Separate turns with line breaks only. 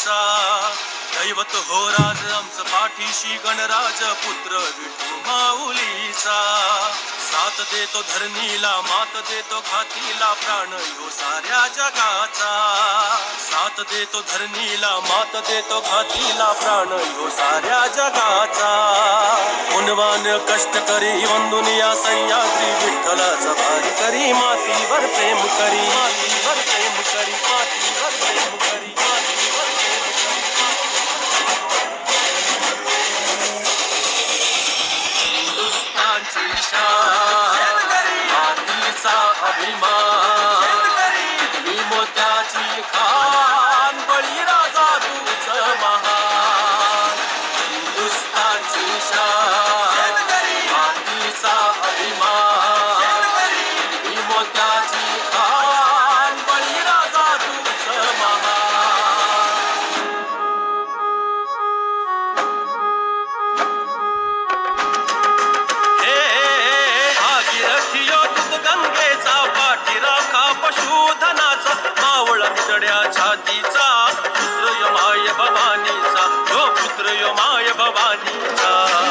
माऊलीचा. दैवत हो राज आमचं पाठीशी गणराज पुत्र विठू माऊलीचा. साथ देतो धरणीला मात देतो घातीला प्राण यो साऱ्या जगाचा. साथ देतो धरणीला मात देतो घातीला प्राण यो साऱ्या जगाचा. गुणवान कष्ट करी वंदुन या सह्याद्री विठ्ठलाचा भारी करी मातीवर प्रेम करी. मातीवर प्रेम करी. मातीवर प्रेम करी. मातीवर प्रेम करी. हिंदुस्थानची शान मातीचा अभिमान मोत्याची खान बळीराजा तूच महान. हिंदुस्थानची शान मातीचा अभिमान मोत्याची खान बळीराजा तूच महान. हे भागीरथी गंगेचा पाठीराखा पशुधनाचा मावळ निदड्या छातीचा पुत्र यो माय भवानीचा. हो पुत्र यो माय भवानीचा.